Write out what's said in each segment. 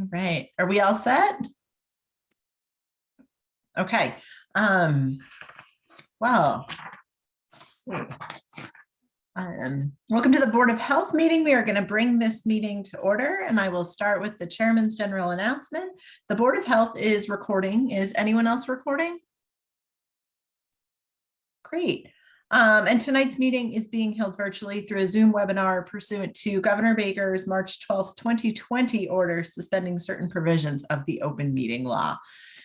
All right. Are we all set? Okay. Well, let's see. Welcome to the Board of Health meeting. We are going to bring this meeting to order, and I will start with the chairman's general announcement. The Board of Health is recording. Is anyone else recording? Great. And tonight's meeting is being held virtually through a Zoom webinar pursuant to Governor Baker's March 12th, 2020 order suspending certain provisions of the open meeting law.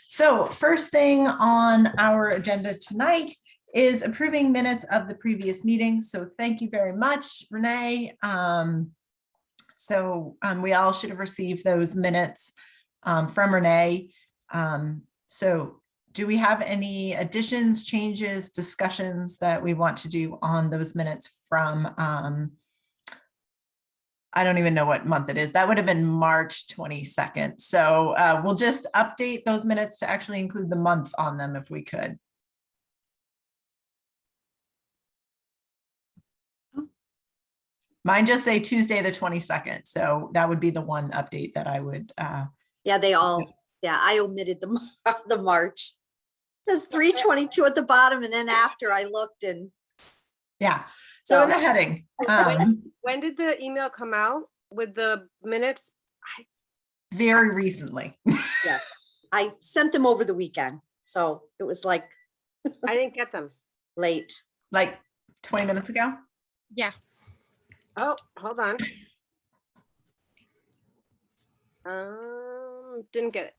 So first thing on our agenda tonight is approving minutes of the previous meeting. So thank you very much, Renee. We all should have received those minutes from Renee. So do we have any additions, changes, discussions that we want to do on those minutes from, I don't even know what month it is. That would have been March 22nd. So we'll just update those minutes to actually include the month on them if we could. Mine just say Tuesday, the 22nd. So that would be the one update that I would. Yeah, they all, yeah, I omitted the March. It says 3/22 at the bottom, and then after I looked and. Yeah, so in the heading. When did the email come out with the minutes? Very recently. Yes, I sent them over the weekend. So it was like. I didn't get them. Late. Like 20 minutes ago? Yeah. Oh, hold on. Didn't get it.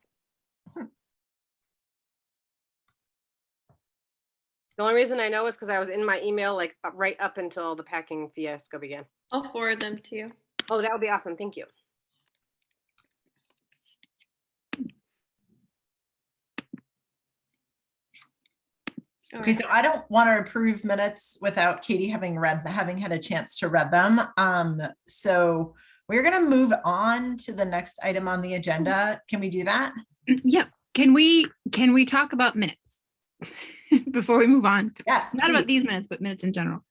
The only reason I know is because I was in my email like right up until the packing fiasco began. I'll forward them to you. Oh, that would be awesome. Thank you. Okay, so I don't want to approve minutes without Katie having had a chance to read them. So we're going to move on to the next item on the agenda. Can we do that? Yeah. Can we talk about minutes before we move on? Yes. Not about these minutes, but minutes in general.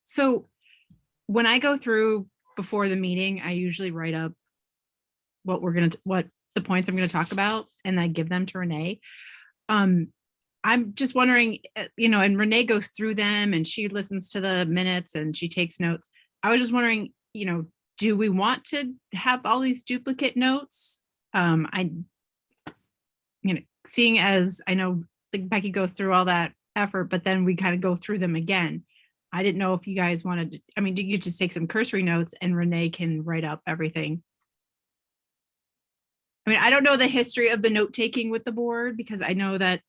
So when I go through before the meeting, I usually write up what the points I'm going to talk about, and I give them to Renee. I'm just wondering, and Renee goes through them and she listens to the minutes and she takes notes. I was just wondering, do we want to have all these duplicate notes? Seeing as I know like Becky goes through all that effort, but then we kind of go through them again. I didn't know if you guys wanted, do you just take some cursory notes and Renee can write up everything? I don't know the history of the note taking with the board, because I know that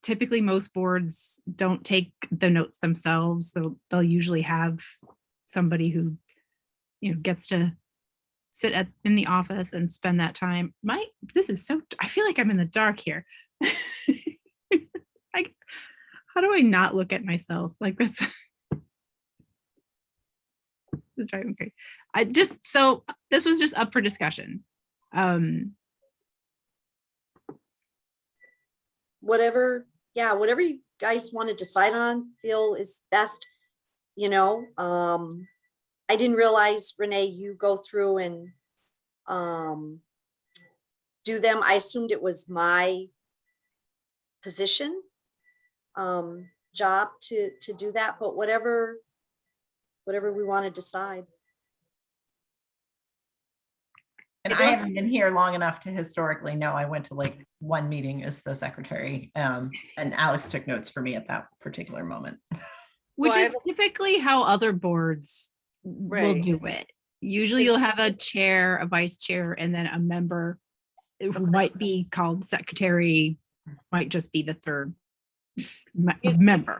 typically most boards don't take the notes themselves. They'll usually have somebody who, gets to sit in the office and spend that time. This is so, I feel like I'm in the dark here. How do I not look at myself like that's driving me crazy. So this was just up for discussion. Whatever you guys want to decide on, feel is best. I didn't realize, Renee, you go through and do them. I assumed it was my position, job to do that, but whatever we want to decide. And I haven't been here long enough to historically know. I went to like one meeting as the secretary, and Alex took notes for me at that particular moment. Which is typically how other boards will do it. Usually you'll have a chair, a vice chair, and then a member who might be called secretary, might just be the third member.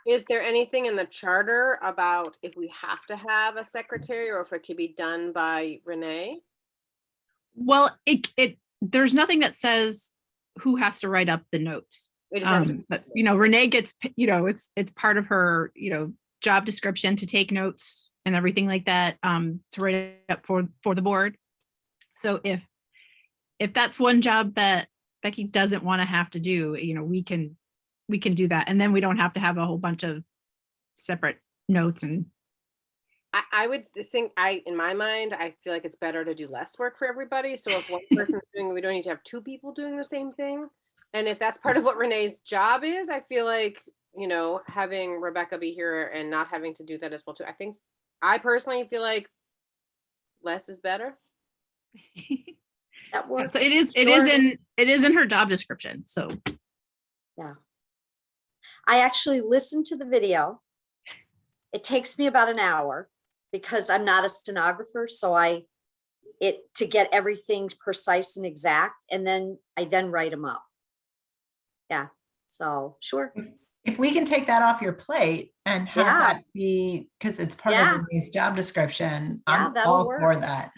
Is there anything in the charter about if we have to have a secretary or if it could be done by Renee? Well, there's nothing that says who has to write up the notes. But Renee gets, it's part of her, job description to take notes and everything like that, to write it up for the board. So if that's one job that Becky doesn't want to have to do, we can do that, and then we don't have to have a whole bunch of separate notes and I would think, in my mind, I feel like it's better to do less work for everybody. So if one person's doing, we don't need to have two people doing the same thing. And if that's part of what Renee's job is, I feel like, having Rebecca be here and not having to do that as well too. I personally feel like less is better. That works. So it is Sure. in her job description. So I actually listened to the video. It takes me about an hour because I'm not a stenographer. So to get everything precise and exact, and then I write them up. Yeah. So sure. If we can take that off your plate and have Yeah. that be, because it's part Yeah. of Renee's job description, Yeah, I'm that'll all work. for that.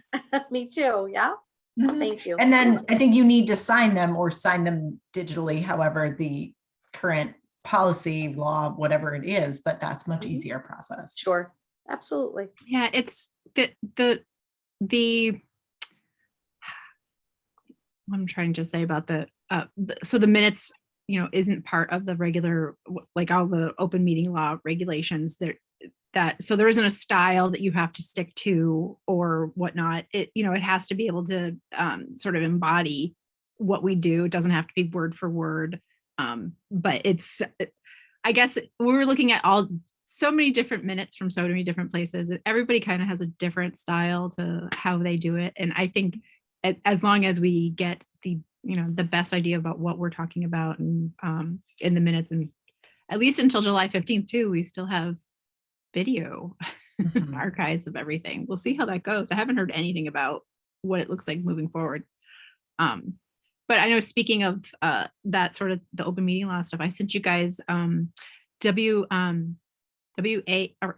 Me too. Yeah. Mhm. Thank you. And then I think you need to sign them or sign them digitally, however the current policy, law, whatever it is, but that's much Mhm. easier process. Sure. Absolutely. yeah, it's the what I'm trying to say about so the minutes, isn't part of the regular, like all the open meeting law regulations so there isn't a style that you have to stick to or whatnot. It has to be able to sort of embody what we do. It doesn't have to be word for word. But I guess we were looking at so many different minutes from so many different places, and everybody kind of has a different style to how they do it. And I think as long as we get the best idea about what we're talking about and in the minutes, and at least until July 15th too, we still have video Mhm. archives of everything. We'll see how that goes. I haven't heard anything about what it looks like moving forward. But I know, speaking of that sort of the open meeting law stuff, I sent you guys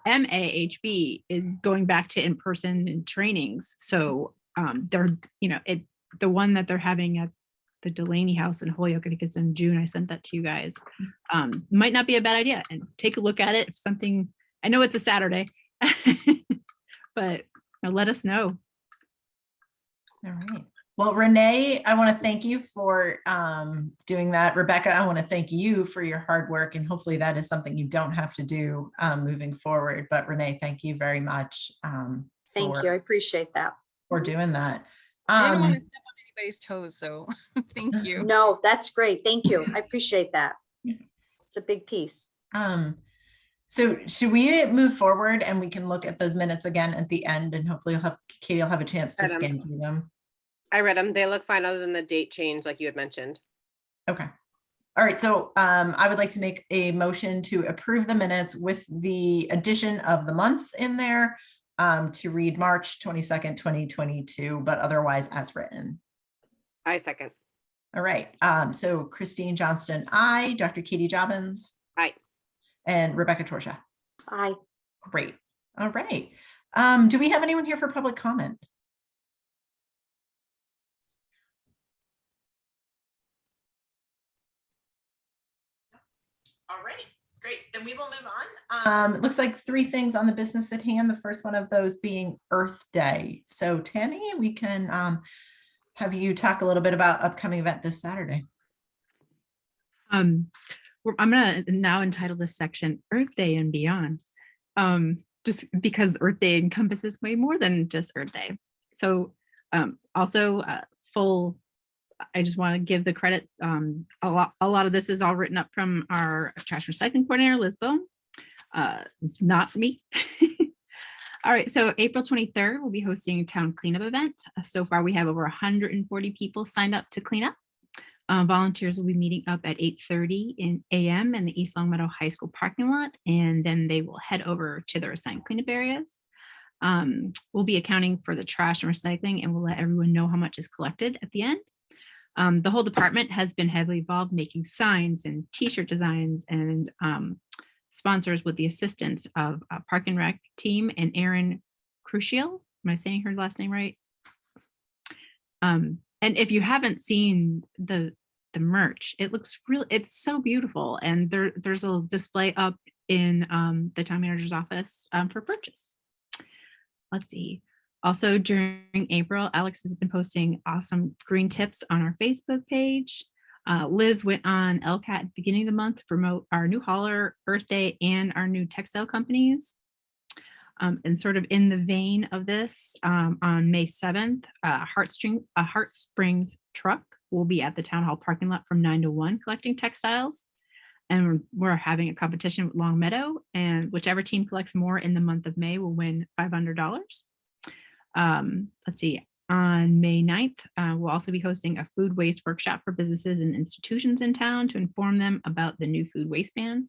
MAHB is going back to in-person trainings. So they're, the one that they're having at the Delaney House in Holyoke, I think it's in June. I sent that to you guys. Might not be a bad idea, and take a look at it. If something, I know it's a Saturday, but let us know. All right. Well, Renee, I want to thank you for doing that. Rebecca, I want to thank you for your hard work, and hopefully that is something you don't have to do moving forward. But Renee, thank you very much Thank you. I appreciate that. for doing that. I didn't want to step on anybody's toes, so thank you. No, that's great. Thank you. I appreciate that. It's a big piece. So should we move forward and we can look at those minutes again at the end, and hopefully Katie will have a chance to scan through them. I read them. They look fine other than the date change like you had mentioned. Okay. All right. So I would like to make a motion to approve the minutes with the addition of the month in there to read March 22nd, 2022, but otherwise as written. I second. All right. So Christine Johnston, aye. Dr. Katie Jobbins. Aye. And Rebecca Torsha. Aye. Great. All right. Do we have anyone here for public comment? All right, great. Then we will move on. It looks like three things on the business at hand. The first one of those being Earth Day. So Tammy, we can have you talk a little bit about upcoming event this Saturday. I'm gonna now entitle this section Earth Day and Beyond, just because Earth Day encompasses way more than just Earth Day. So also I just want to give the credit. A lot of this is all written up from our trash recycling coordinator, Liz Bone, not me. All right, so April 23rd, we'll be hosting a town cleanup event. So far, we have over 140 people signed up to clean up. Volunteers will be meeting up at 8:30 a.m. in the East Longmeadow High School parking lot, and then they will head over to their assigned cleanup areas. We'll be accounting for the trash and recycling, and we'll let everyone know how much is collected at the end. The whole department has been heavily involved making signs and t-shirt designs and sponsors with the assistance of a Park and Rec team and Erin Crucial. Am I saying her last name right? And if you haven't seen the merch, it looks really, it's so beautiful. And there's a display up in the town manager's office for purchase. Let's see. Also during April, Alex has been posting awesome green tips on our Facebook page. Liz went on LCAT at the beginning of the month to promote our new hauler, Earth Day, and our new textile companies. And sort of in the vein of this, on May 7th, a Heart Springs truck will be at the town hall parking lot from 9 to 1 collecting textiles. And we're having a competition with Long Meadow, and whichever team collects more in the month of May will win $500. Let's see, on May 9th, we'll also be hosting a food waste workshop for businesses and institutions in town to inform them about the new food waste ban,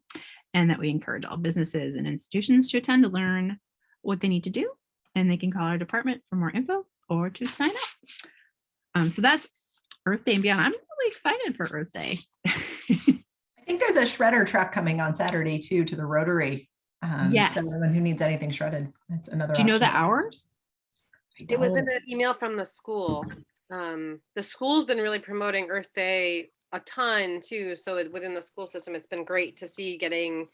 and that we encourage all businesses and institutions to attend to learn what they need to do, and they can call our department for more info or to sign up. So that's Earth Day and beyond. I'm really excited for Earth Day. I think there's a shredder truck coming on Saturday too to the Rotary. Yes. So anyone who needs anything shredded, that's another. Do you know the option. hours? It was in don't. an email from the school. The school's been really promoting Earth Day a ton too. So within the school system, it's been great to see getting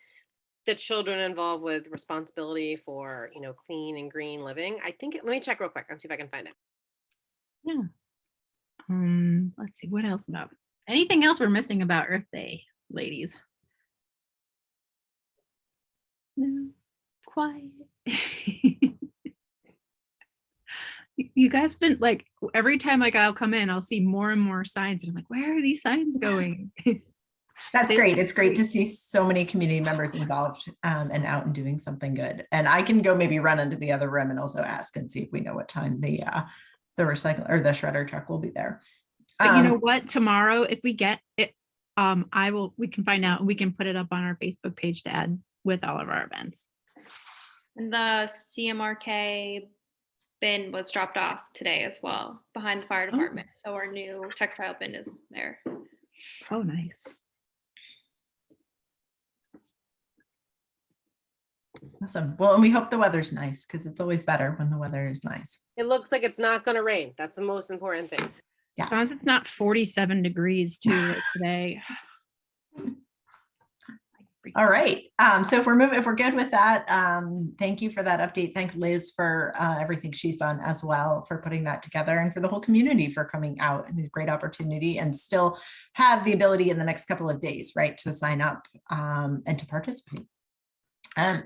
the children involved with responsibility for, clean and green living. I think, let me check real quick and see if I can find it. Yeah. Let's see, what else about anything else we're missing about Earth Day, ladies? No, quiet. You guys been like, every time like I'll come in, I'll see more and more signs, and I'm like, where are these signs going? That's great. It's great to see so many community members involved and out and doing something good. And I can go maybe run into the other room and also ask and see if we know what time the recycle or the shredder truck will be there. But you know what? Tomorrow, if we get it, we can find out and we can put it up on our Facebook page to add with all of our events. And the CMRK bin was dropped off today as well behind the fire department. So our new textile bin is there. Oh, nice. Awesome. Well, and we hope the weather's nice because it's always better when the weather is nice. It looks like it's not going to rain. That's the most important thing. Yes. As long as it's not 47 degrees too like today. All right. So if we're good with that, thank you for that update. Thank Liz for everything she's done as well for putting that together, and for the whole community for coming out, and a great opportunity, and still have the ability in the next couple of days, right, to sign up and to participate.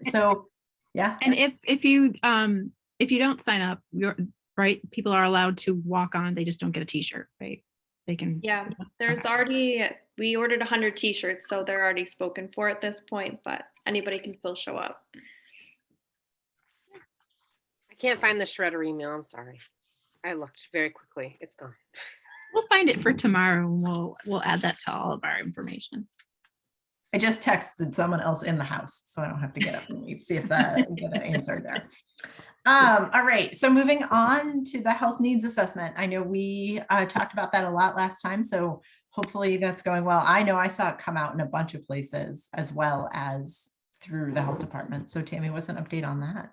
So yeah. And if you don't sign up, you're right, people are allowed to walk on, they just don't get a t-shirt, right? They can. Yeah, there's already, we ordered 100 t-shirts, so they're already spoken for at this point, but anybody can still show up. I can't find the shredder email. I'm sorry. I looked very quickly. It's gone. We'll find it for tomorrow, and we'll add that to all of our information. I just texted someone else in the house, so I don't have to get up and leave. See if that get an answer there. All right, so moving on to the health needs assessment. I know we talked about that a lot last time, so hopefully that's going well. I know I saw it come out in a bunch of places as well as through the health department. So Tammy, what's an update on that?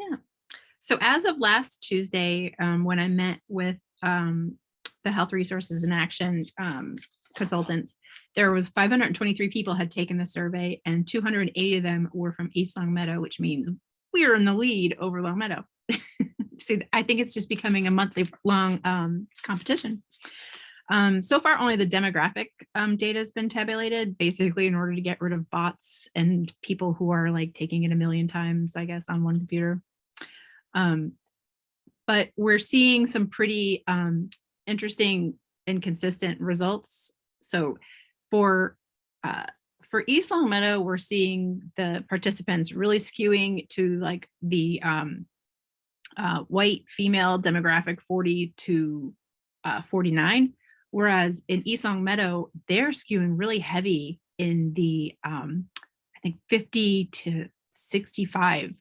Yeah. So as of last Tuesday, when I met with the Health Resources in Action consultants, there was 523 people had taken the survey, and 280 of them were from East Long Meadow, which means we are in the lead over Long Meadow. See, I think it's just becoming a monthly long competition. So far, only the demographic data has been tabulated, basically in order to get rid of bots and people who are like taking it a million times, I guess, on one computer. But we're seeing some pretty interesting and consistent results. So for East Long Meadow, we're seeing the participants really skewing to like the white female demographic 40 to 49. Whereas in East Long Meadow, they're skewing really heavy in the, I think 50 to 65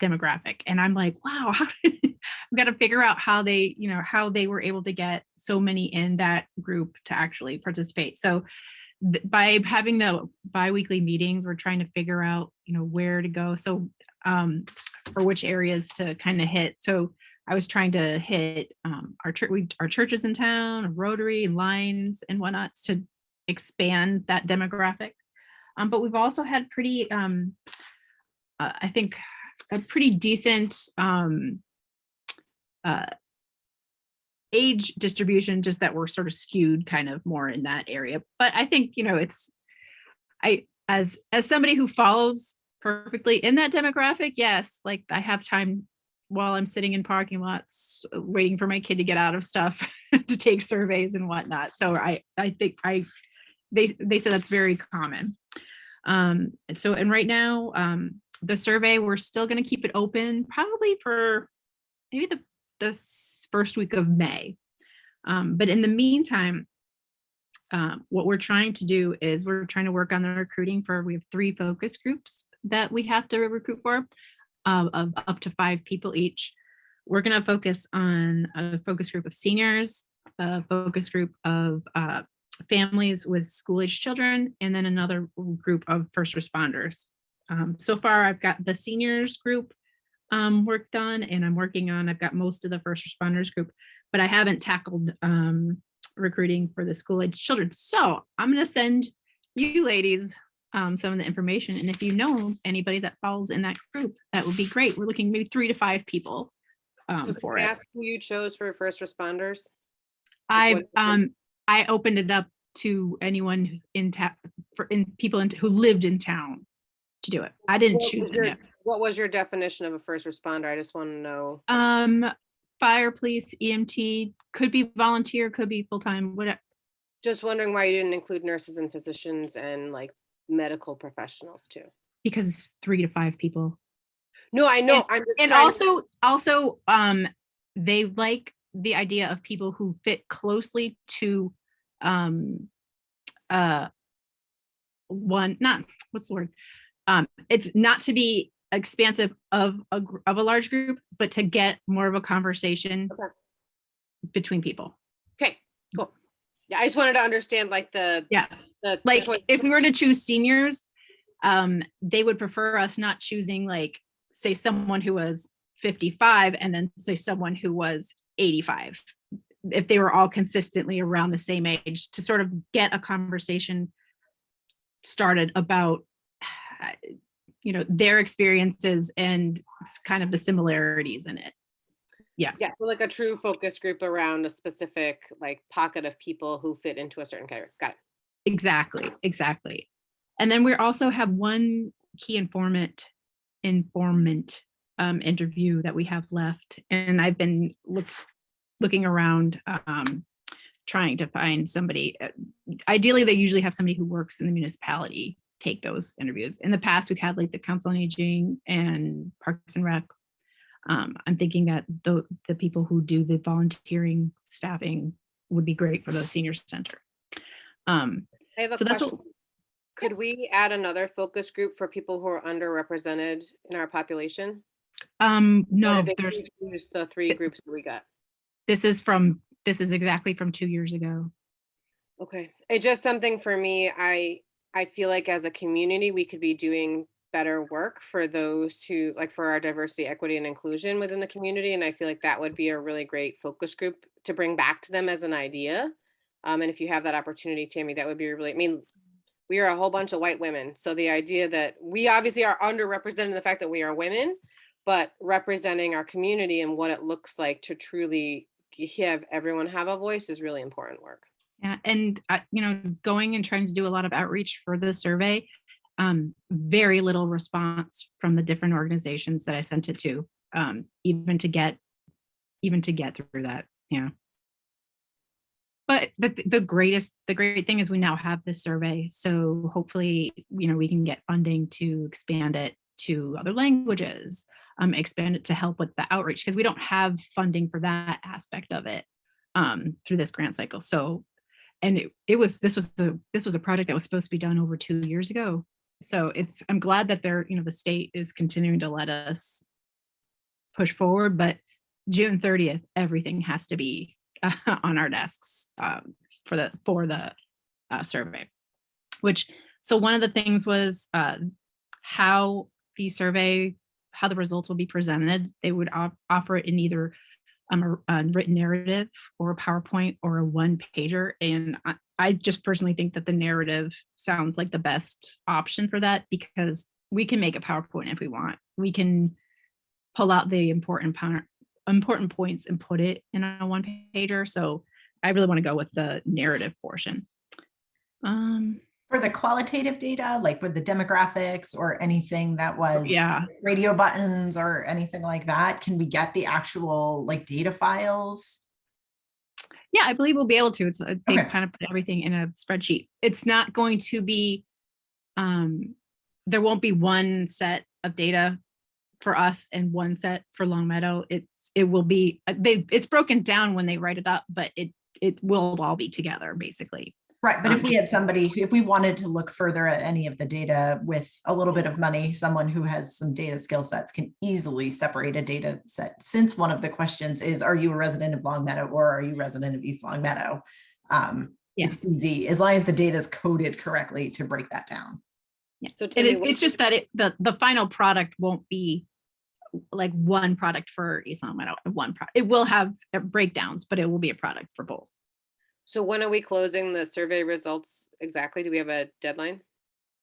demographic. And I'm like, wow, I've got to figure out how they, how they were able to get so many in that group to actually participate. So by having the bi-weekly meetings, we're trying to figure out, where to go. So for which areas to kind of hit. So I was trying to hit our churches in town, Rotary, Lines, and whatnot to expand that demographic. But we've also had pretty, I think, a pretty decent age distribution, just that we're sort of skewed kind of more in that area. But I think, it's, as somebody who follows perfectly in that demographic. Yes. Like I have time while I'm sitting in parking lots waiting for my kid to get out of stuff to take surveys and whatnot. So I think they said that's very common. And right now, the survey, we're still going to keep it open probably for maybe the first week of May. But in the meantime, what we're trying to do is we're trying to work on the recruiting we have 3 focus groups that we have to recruit for, of up to 5 people each. We're going to focus on a focus group of seniors, a focus group of families with school-age children, and then another group of first responders. So far, I've got the seniors group work done, and I've got most of the first responders group, but I haven't tackled recruiting for the school-age children. So I'm going to send you ladies some of the information, and if you know anybody that falls in that group, that would be great. We're looking maybe 3 to 5 people So for can I it. ask who you chose for first responders? I opened it up to anyone in town, people who lived in town to do it. I didn't choose them yet. What was your definition of a first responder? I just want to know. Fire, police, EMT, could be volunteer, could be full-time, whatever. Just wondering why you didn't include nurses and physicians and like medical professionals too. Because it's 3 to 5 people. No, I know. I'm just And also, they like the idea of people who fit closely to it's not to be expansive of a large group, but to get more of a conversation between people. Okay, cool. Yeah, I just wanted to understand like the Like choice. if we were to choose seniors, they would prefer us not choosing, like, say someone who was 55 and then say someone who was 85, if they were all consistently around the same age, to sort of get a conversation started about their experiences and kind of the similarities in it. Yeah, so like a true focus group around a specific like pocket of people who fit into a certain category. Got it. exactly. And then we also have one key informant interview that we have left, and I've been looking around, trying to find somebody. Ideally, they usually have somebody who works in the municipality take those interviews. In the past, we've had like the Council on Aging and Parks and Rec. I'm thinking that the people who do the volunteering staffing would be great for the senior center. I have a So that's question. Could we add another focus group for people who are underrepresented in our population? No, Or did they there's use the 3 groups that we got. this is exactly from 2 years ago. Okay, it's just something for me. I feel like as a community, we could be doing better work for those who, like, for our diversity, equity, and inclusion within the community. And I feel like that would be a really great focus group to bring back to them as an idea. And if you have that opportunity, Tammy, that would be really, I mean, we are a whole bunch of white women. So the idea that we obviously are underrepresented in the fact that we are women, but representing our community and what it looks like to truly have everyone have a voice is really important work. Yeah, and going and trying to do a lot of outreach for the survey, very little response from the different organizations that I sent it to, even to get through that. Yeah. But the great thing is we now have this survey, so hopefully we can get funding to expand it to other languages, expand it to help with the outreach, because we don't have funding for that aspect of it through this grant cycle. So, and this was a project that was supposed to be done over 2 years ago. So I'm glad that the state is continuing to let us push forward, but June 30th, everything has to be on our desks for the survey. So one of the things was how the results will be presented. They would offer it in either a written narrative or a PowerPoint or a 1-pager. And I just personally think that the narrative sounds like the best option for that, because we can make a PowerPoint if we want. We can pull out the important points and put it in a 1-pager. So I really want to go with the narrative portion. From For the qualitative data, like with the demographics or anything that was Yeah. radio buttons or anything like that, can we get the actual like data files? Yeah, I believe we'll be able to. They Okay. kind of put everything in a spreadsheet. It's not going to be, there won't be one set of data for us and one set for Long Meadow. It will be, it's broken down when they write it up, but it will all be together basically. Right, but if we had somebody, if we wanted to look further at any of the data with a little bit of money, someone who has some data skill sets can easily separate a data set. Since one of the questions is, are you a resident of Long Meadow or are you a resident of East Long Meadow? It's easy, as long as the data is coded correctly to break that down. Yeah. So It Tammy, is, what it's just that the final product won't be like one product for East Long Meadow, one product. It will have breakdowns, but it will be a product for both. So when are we closing the survey results exactly? Do we have a deadline?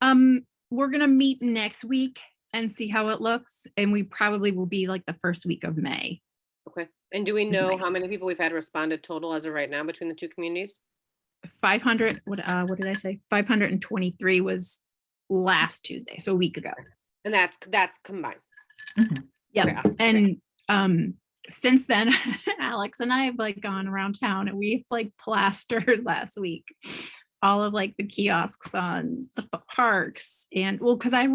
We're gonna meet next week and see how it looks, and we probably will be like the first week of May. Okay. And do we Is know my how many people we've had responded total as of right now between the two communities? 500, what did I say? 523 was last Tuesday, so a week ago. And that's combined. Yeah. Okay. And since then, Alex and I have like gone around town and we've like plastered last week all of like the kiosks on the parks. And well, because I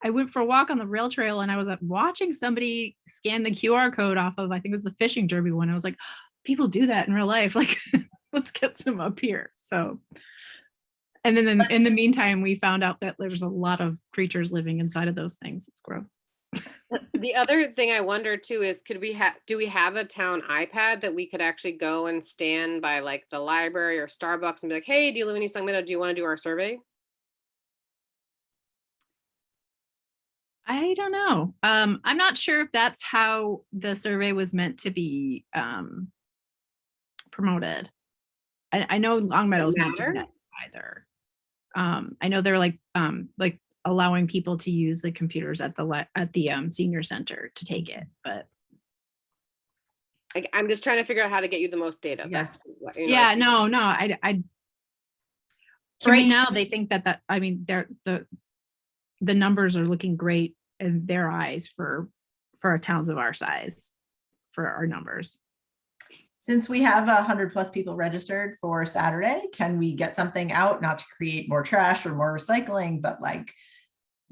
went for a walk on the rail trail and I was watching somebody scan the QR code off of, I think it was the fishing derby one. I was like, people do that in real life. Like, let's get some up here. So, and then in the meantime, we found out that there's a lot of creatures living inside of those things. It's gross. The other thing I wonder too is, do we have a town iPad that we could actually go and stand by like the library or Starbucks and be like, hey, do you live in East Long Meadow? Do you want to do our survey? I don't know. I'm not sure if that's how the survey was meant to be promoted. I know Long Meadow's not doing that either. I know they're like allowing people to use the computers at the senior center to take it, but I'm just trying to figure out how to get you the most data. Yeah. That's what, you know, yeah, no, I Can right we- now they think that I mean the numbers are looking great in their eyes for our towns of our size, for our numbers. Since we have 100+ people registered for Saturday, can we get something out, not to create more trash or more recycling, but like,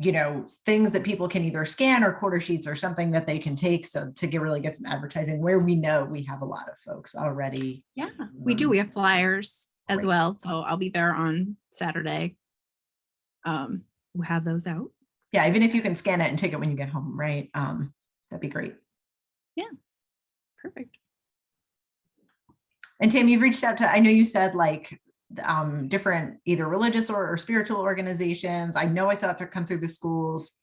you know, things that people can either scan or quarter sheets or something that they can take, so to really get some advertising where we know we have a lot of folks already. Yeah, we do. We have flyers as Great. well. So I'll be there on Saturday. We'll have those out. Yeah, even if you can scan it and take it when you get home, right? That'd be great. Perfect. And Tim, you've reached out to, I know you said like different either religious or spiritual organizations. I know I saw it come through the schools,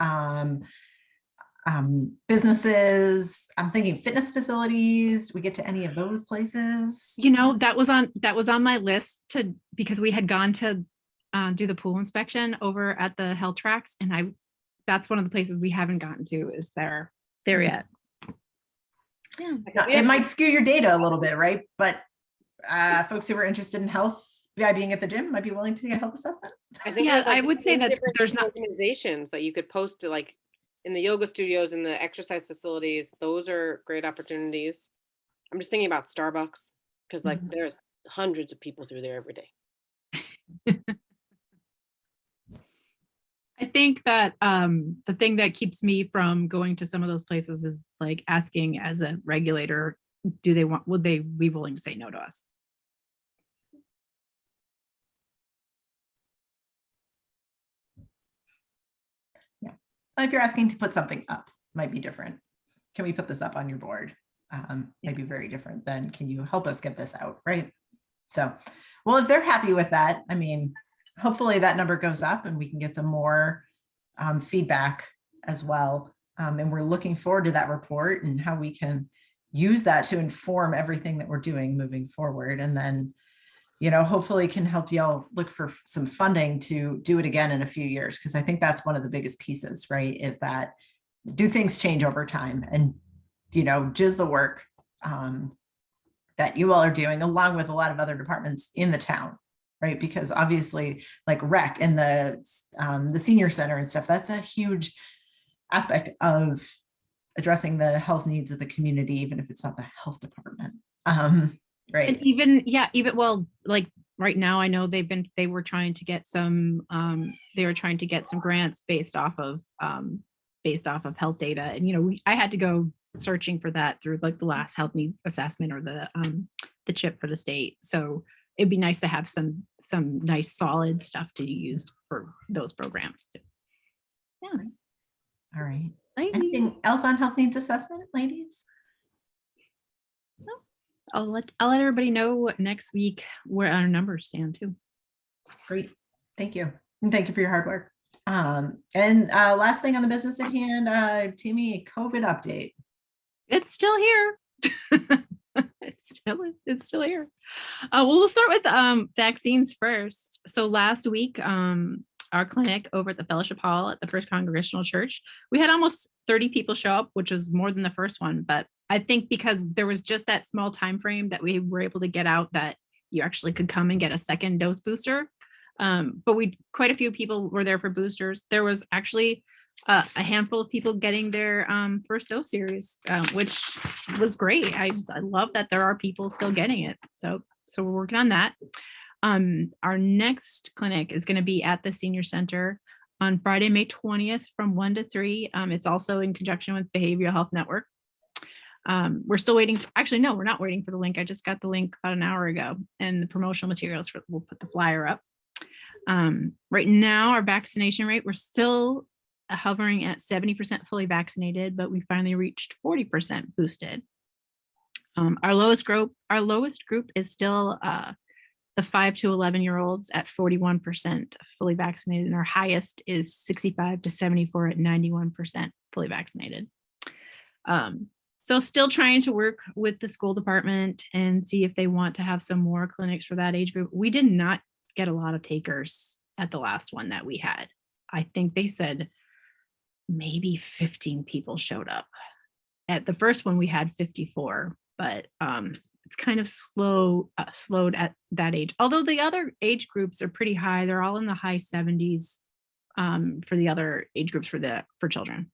businesses. I'm thinking fitness facilities. We get to any of those places? You know, that was on my list because we had gone to do the pool inspection over at the health tracks, and that's one of the places we haven't gotten to is there yet. It might skew your data a little bit, right? But folks who are interested in health by being at the gym might be willing to get a health assessment. I think Yeah, there's, like, I would say that different there's not- organizations that you could post to, like in the yoga studios and the exercise facilities. Those are great opportunities. I'm just thinking about Starbucks because like Mhm. there's hundreds of people through there every day. I think that the thing that keeps me from going to some of those places is like asking as a regulator, would they be willing to say no to us? If you're asking to put something up, might be different. Can we put this up on your board? Might be very different than, can you help us get this out, right? So, well, if they're happy with that, I mean, hopefully that number goes up and we can get some more feedback as well. And we're looking forward to that report and how we can use that to inform everything that we're doing moving forward. And then, you know, hopefully can help y'all look for some funding to do it again in a few years. Because I think that's one of the biggest pieces, right? Is that do things change over time? And, you know, just the work that you all are doing along with a lot of other departments in the town right? Because obviously like rec and the senior center and stuff, that's a huge aspect of addressing the health needs of the community, even if it's not the health department. And Right. even, yeah, even, well, like right now, I know they were trying to get some grants based off of health data. And, I had to go searching for that through like the last health needs assessment or the chip for the state. So it'd be nice to have some nice solid stuff to use for those programs. Yeah. All right. Ladies, Anything else on health needs assessment, ladies? I'll let everybody know next week where our numbers stand too. Great. Thank you. And thank you for your hard work. And last thing on the business at hand, Timmy, COVID update. It's still here. It's still here. Well, we'll start with vaccines first. So last week, our clinic over at the Fellowship Hall at the First Congregational Church, we had almost 30 people show up, which was more than the first one. But I think because there was just that small time frame that we were able to get out that you actually could come and get a second dose booster. But quite a few people were there for boosters. There was actually a handful of people getting their first dose series, which was great. I love that there are people still getting it. So we're working on that. Our next clinic is going to be at the senior center on Friday, May 20th from 1 to 3. It's also in conjunction with Behavioral Health Network. We're still waiting. Actually, no, we're not waiting for the link. I just got the link about an hour ago, and the promotional materials we'll put the flyer up. Right now, our vaccination rate, we're still hovering at 70% fully vaccinated, but we finally reached 40% boosted. Our lowest group is still the 5 to 11-year-olds at 41% fully vaccinated, and our highest is 65 to 74 at 91% fully vaccinated. So still trying to work with the school department and see if they want to have some more clinics for that age group. We did not get a lot of takers at the last one that we had. I think they said maybe 15 people showed up. At the first one, we had 54, but it's kind of slowed at that age. Although the other age groups are pretty high. They're all in the high 70s for the other age groups for children.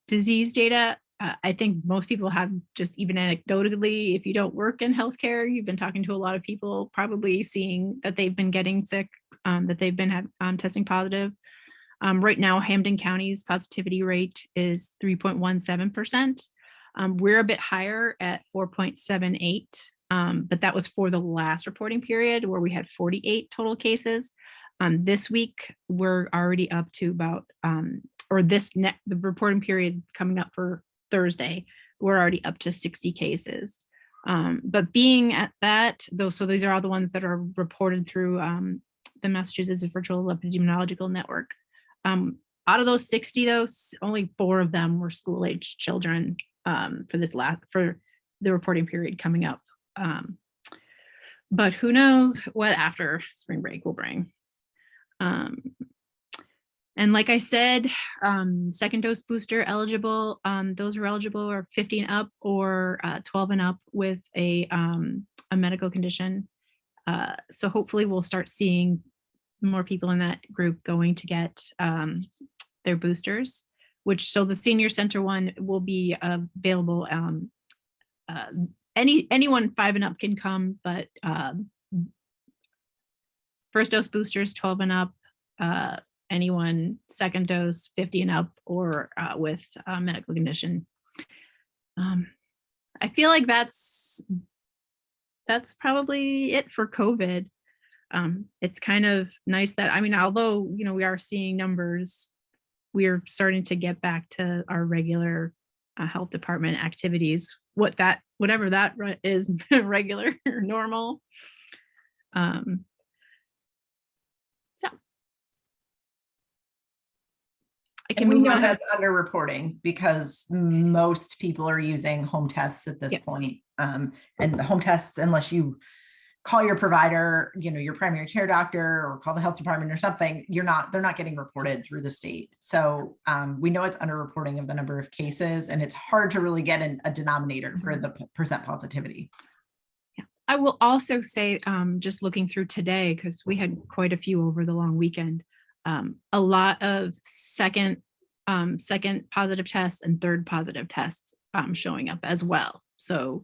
Disease data, I think most people have, just even anecdotally, if you don't work in healthcare, you've been talking to a lot of people, probably seeing that they've been getting sick, that they've been testing positive. Right now, Hampden County's positivity rate is 3.17%. We're a bit higher at 4.78, but that was for the last reporting period where we had 48 total cases. This week, we're already up to about, the reporting period coming up for Thursday, we're already up to 60 cases. But being at that, so these are all the ones that are reported through the Massachusetts Virtual Epidemiological Network. Out of those 60, only 4 of them were school-aged children for the reporting period coming up. But who knows what after spring break will bring. And like I said, second dose booster eligible, those who are eligible are 50 and up or 12 and up with a medical condition. So hopefully we'll start seeing more people in that group going to get their boosters, so the senior center one will be available. Anyone 5 and up can come, but first dose boosters 12 and up, anyone second dose 50 and up or with a medical condition. I feel like that's probably it for COVID. It's kind of nice that, although, we are seeing numbers, we are starting to get back to our regular health department activities, whatever that is, regular or normal. So And we know that's underreporting because most people are using home tests at this point. And the home tests, unless you call your provider, your primary care doctor, or call the health department or something, they're not getting reported through the state. So we know it's underreporting of the number of cases, and it's hard to really get a denominator for the percent positivity. Yeah. I will also say, just looking through today, because we had quite a few over the long weekend, a lot of second positive tests and third positive tests showing up as well. So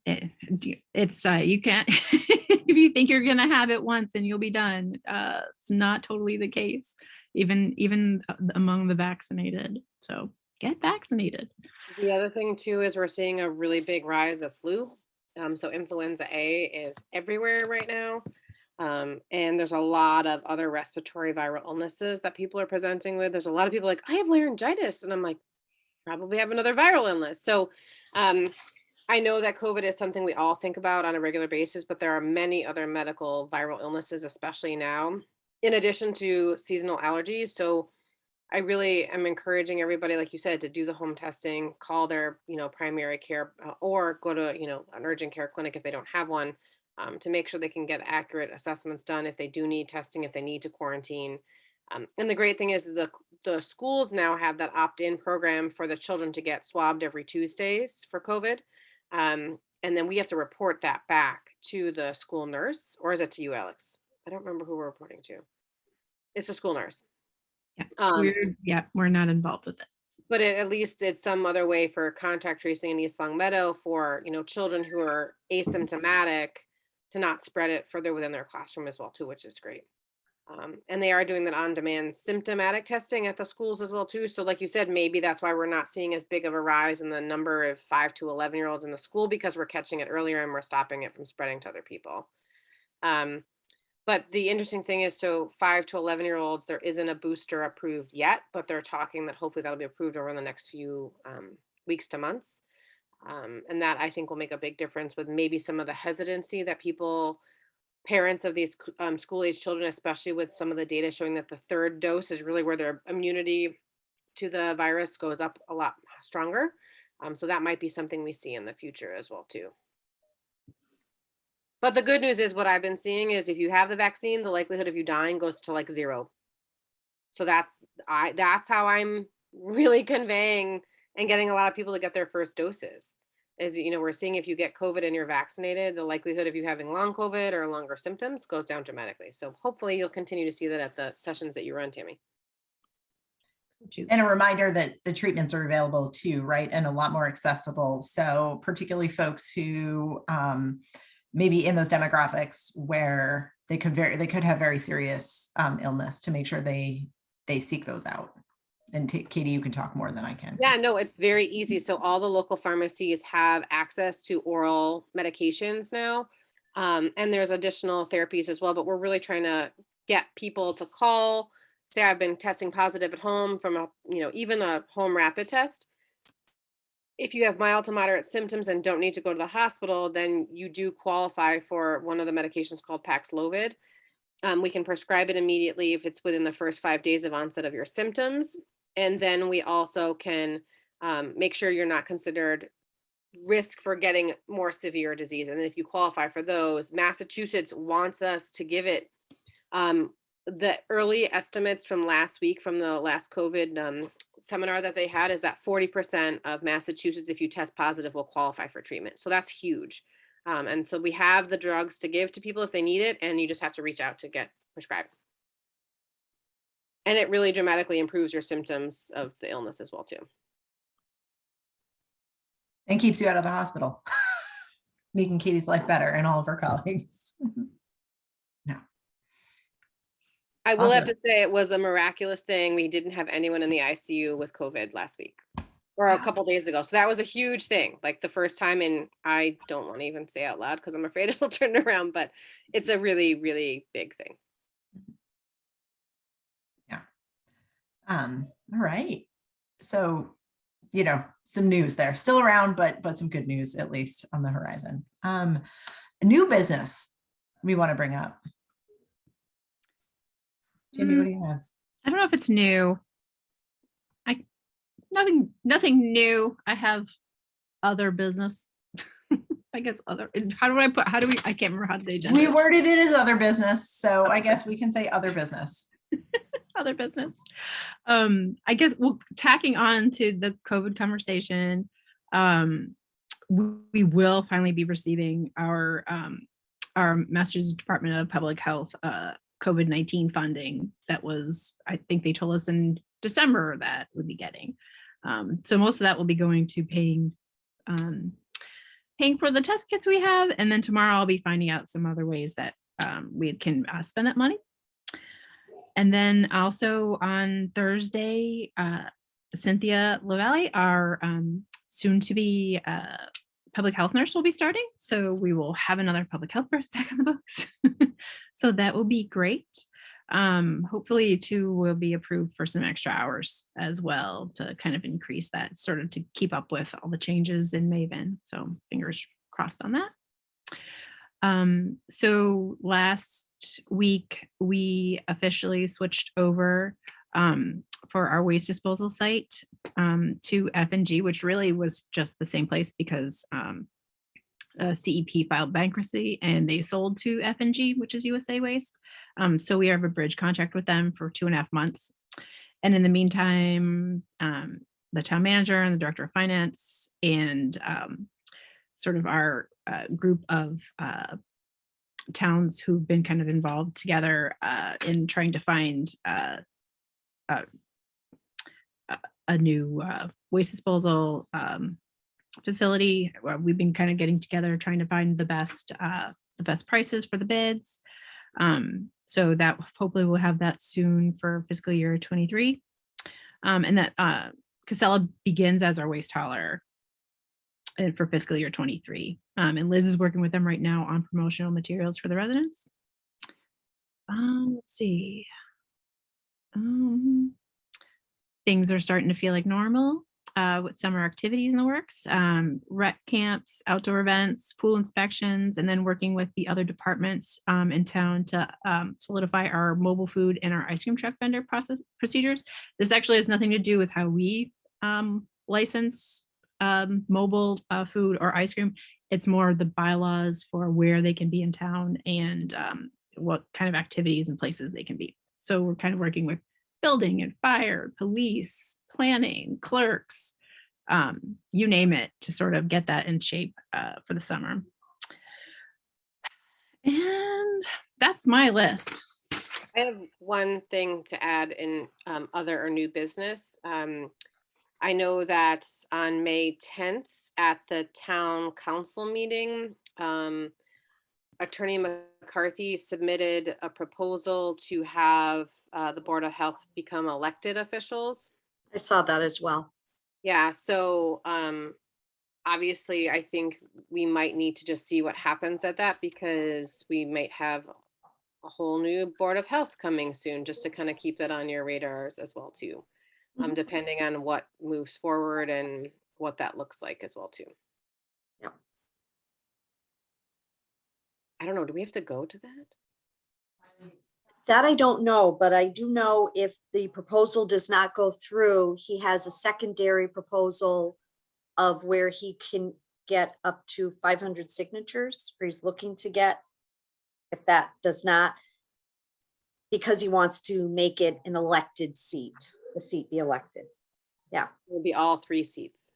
it's you can't if you think you're gonna have it once and you'll be done. It's not totally the case, even among the vaccinated. So get vaccinated. The other thing too is we're seeing a really big rise of flu. So influenza A is everywhere right now. And there's a lot of other respiratory viral illnesses that people are presenting with. There's a lot of people like, I have laryngitis. And I'm like, probably have another viral illness. So I know that COVID is something we all think about on a regular basis, but there are many other medical viral illnesses, especially now, in addition to seasonal allergies. So I really am encouraging everybody, like you said, to do the home testing, call their, primary care, or go to, an urgent care clinic if they don't have one, to make sure they can get accurate assessments done if they do need testing, if they need to quarantine. And the great thing is the schools now have that opt-in program for the children to get swabbed every Tuesdays for COVID. And then we have to report that back to the school nurse, or is it to you, Alex? I don't remember who we're reporting to. It's a school nurse. We're not involved with it. But at least it's some other way for contact tracing in East Long Meadow for, children who are asymptomatic to not spread it further within their classroom as well too, which is great. And they are doing that on-demand symptomatic testing at the schools as well too. So like you said, maybe that's why we're not seeing as big of a rise in the number of 5 to 11-year-olds in the school, because we're catching it earlier and we're stopping it from spreading to other people. But the interesting thing is, so 5 to 11-year-olds, there isn't a booster approved yet, but they're talking that hopefully that'll be approved over the next few weeks to months. And that I think will make a big difference with maybe some of the hesitancy that parents of these school age children, especially with some of the data showing that the third dose is really where their immunity to the virus goes up a lot stronger. So that might be something we see in the future as well too. But the good news is what I've been seeing is if you have the vaccine, the likelihood of you dying goes to like 0. So that's how I'm really conveying and getting a lot of people to get their first doses. Is, we're seeing if you get COVID and you're vaccinated, the likelihood of you having long COVID or longer symptoms goes down dramatically. So hopefully you'll continue to see that at the sessions that you run, Tammy. And a reminder that the treatments are available too, right? And a lot more accessible. So particularly folks who maybe in those demographics where they could have very serious illness, to make sure they seek those out. And Katie, you can talk more than I can. Yeah, no, it's very easy. So all the local pharmacies have access to oral medications now. And there's additional therapies as well, but we're really trying to get people to call, say I've been testing positive at home from even a home rapid test. If you have mild to moderate symptoms and don't need to go to the hospital, then you do qualify for one of the medications called Paxlovid. We can prescribe it immediately if it's within the first 5 days of onset of your symptoms. And then we also can make sure you're not considered risk for getting more severe disease. And if you qualify for those, Massachusetts wants us to give it. The early estimates from last week from the last COVID seminar that they had is that 40% of Massachusetts, if you test positive, will qualify for treatment. So that's huge. And so we have the drugs to give to people if they need it, and you just have to reach out to get prescribed. And it really dramatically improves your symptoms of the illness as well too. And keeps you out of the hospital, making Katie's life better and all of her colleagues. No. I will have to say it was a miraculous thing. We didn't have anyone in the ICU with COVID last week or a couple days ago. So that was a huge thing. Like the first time, and I don't want to even say out loud because I'm afraid it'll turn around, but it's a really, really big thing. Yeah. All right. So, some news there, still around, but some good news, at least on the horizon. A new business we want to bring up. Jamie, what do you have? I don't know if it's new. Nothing new. I have other business. I guess other. I can't remember how they agenda. We worded it as other business, so I guess we can say other business. Other business. I guess tacking on to the COVID conversation. we will finally be receiving our Massachusetts Department of Public Health COVID-19 funding that was, I think they told us in December that we'd be getting. So most of that will be going to paying for the test kits we have. And then tomorrow I'll be finding out some other ways that we can spend that money. And then also on Thursday, Cynthia LaValle, our soon to be public health nurse, will be starting. So we will have another public health nurse back on the books. So that will be great. Hopefully too will be approved for some extra hours as well to kind of increase that, sort of to keep up with all the changes in Maven. So fingers crossed on that. So last week we officially switched over for our waste disposal site to F&G, which really was just the same place because CEP filed bankruptcy and they sold to F&G, which is USA Waste. So we have a bridge contract with them for 2.5 months. And in the meantime, the town manager and the director of finance and sort of our group of towns who've been kind of involved together in trying to find a new waste disposal facility. We've been kind of getting together, trying to find the best prices for the bids. So that hopefully we'll have that soon for fiscal year 23. And that Casella begins as our waste hauler and for fiscal year 23. And Liz is working with them right now on promotional materials for the residents. Let's see. Things are starting to feel like normal with summer activities in the works, rec camps, outdoor events, pool inspections, and then working with the other departments in town to solidify our mobile food and our ice cream truck vendor procedures. This actually has nothing to do with how we license mobile food or ice cream. It's more the bylaws for where they can be in town and what kind of activities and places they can be. So we're kind of working with building and fire, police, planning, clerks, you name it, to sort of get that in shape for the summer. And that's my list. I have one thing to add in other or new business. I know that on May 10th at the town council meeting, Attorney McCarthy submitted a proposal to have the Board of Health become elected officials. I saw that as well. Yeah, so obviously I think we might need to just see what happens at that, because we might have a whole new Board of Health coming soon, just to kind of keep that on your radars as well too, depending on what moves forward and what that looks like as well too. Yep. I don't know, do we have to go to that? That I don't know, but I do know if the proposal does not go through, he has a secondary proposal of where he can get up to 500 signatures, or he's looking to get, if that does not, because he wants to make it an elected seat, the seat be elected. Yeah. It will be all 3 seats.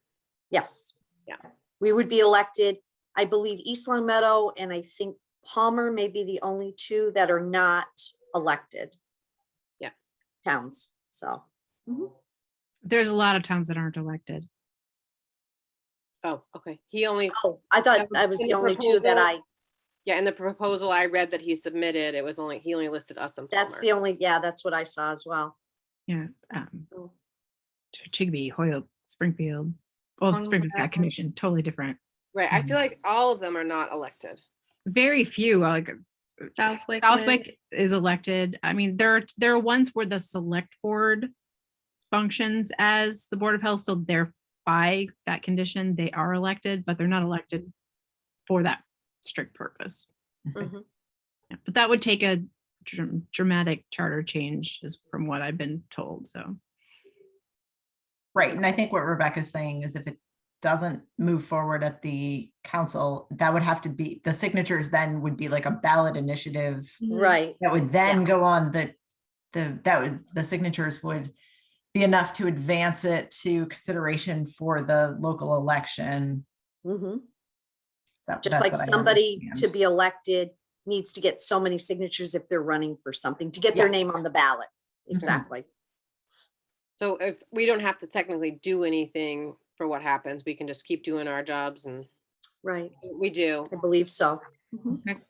Yes. Yeah. We would be elected. I believe East Long Meadow and I think Palmer may be the only 2 that are not elected. Yeah. Towns. So. There's a lot of towns that aren't elected. Oh, okay. He only, Oh, I thought That was I was in the the only 2 that proposal. I, yeah, in the proposal I read that he submitted, it was only, he only listed us and that's Palmer. the only, yeah, that's what I saw as well. Yeah. Chicopee, Hoyoke, Springfield. Well, Springfield's got commission, totally different. Right. I feel like all of them are not elected. Very few, like Southwick. Southwick is elected. I mean, there are ones where the select board functions as the Board of Health, so they're by that condition, they are elected, but they're not elected for that strict purpose. Mhm. Yeah, but that would take a dramatic charter change, is from what I've been told. So Right, and I think what Rebecca's saying is if it doesn't move forward at the council, that would have to be, the signatures then would be like a ballot initiative Right. that would then go on the signatures would be enough to advance it to consideration for the local election. Mhm. So Just that's like what I somebody to understand. be elected needs to get so many signatures if they're running for something to get their Yeah. name on the ballot. Mhm. Exactly. So if we don't have to technically do anything for what happens, we can just keep doing our jobs, and Right. we do. I believe so. Mhm.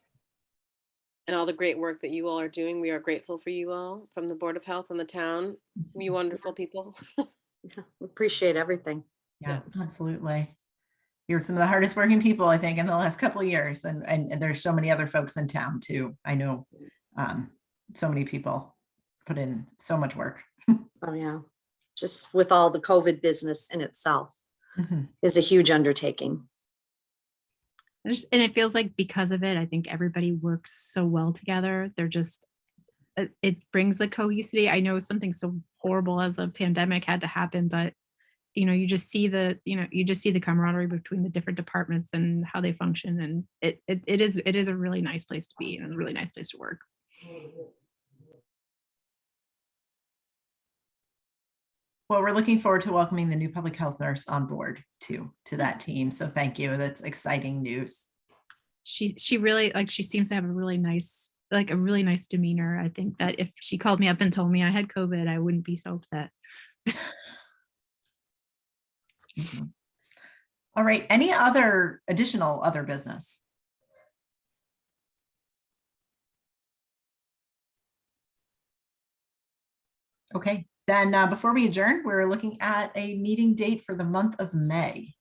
And all the great work that you all are doing. We are grateful for you all from the Board of Health and the town. You wonderful people. Yeah, appreciate everything. Yeah, absolutely. You're some of the hardest working people, I think, in the last couple of years. And there's so many other folks in town too. I know so many people put in so much work. Oh, yeah. Just with all the COVID business in itself Mhm. is a huge undertaking. And it feels like because of it, I think everybody works so well together. They're just, it brings the cohesivity. I know something so horrible as a pandemic had to happen, but you just see the camaraderie between the different departments and how they function. And it is a really nice place to be and a really nice place to work. Well, we're looking forward to welcoming the new public health nurse on board to that team. So thank you. That's exciting news. She really, like, she seems to have a really nice demeanor. I think that if she called me up and told me I had COVID, I wouldn't be so upset. Mhm. All right. Any other additional other business? Okay, then before we adjourn, we're looking at a meeting date for the month of May.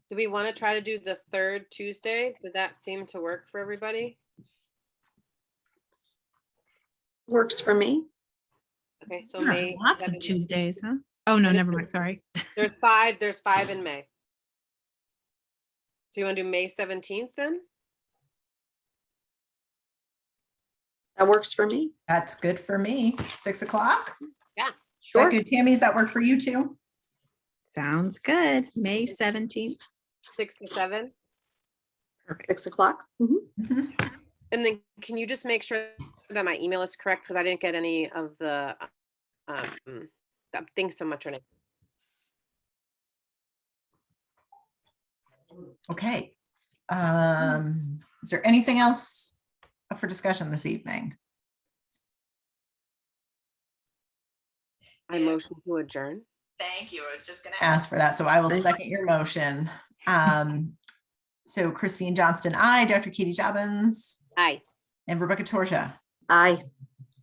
Do we want to try to do the third Tuesday? Did that seem to work for everybody? Works for me. Okay, so Huh, May. lots of 17th. Tuesdays, huh? Oh no, never mind. Sorry. There's five in May. So you want to do May 17th then? That works for me. That's good for me. 6 o'clock. Is Sure. that good, Tammy? Does that work for you too? Sounds good. May 17th. 6 to 7. Perfect. 6 o'clock. Mhm. Mhm. And then can you just make sure that my email is correct? Because I didn't get any of the thanks so much, Renee. Okay. Is there anything else up for discussion this evening? I motion to adjourn. Thank you. I was just going to ask for that. So I will Thanks. second your motion. So Christine Johnston, aye. Dr. Katie Jobbins Aye. and Rebecca Torsia. Aye.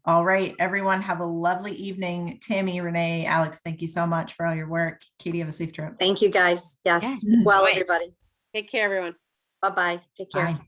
All right, everyone, have a lovely evening. Tammy, Renee, Alex, thank you so much for all your work. Katie, have a safe trip. Thank you, guys. Yes. Yeah. Well, Enjoy. everybody. Take care, everyone. Bye-bye. Take care. Bye.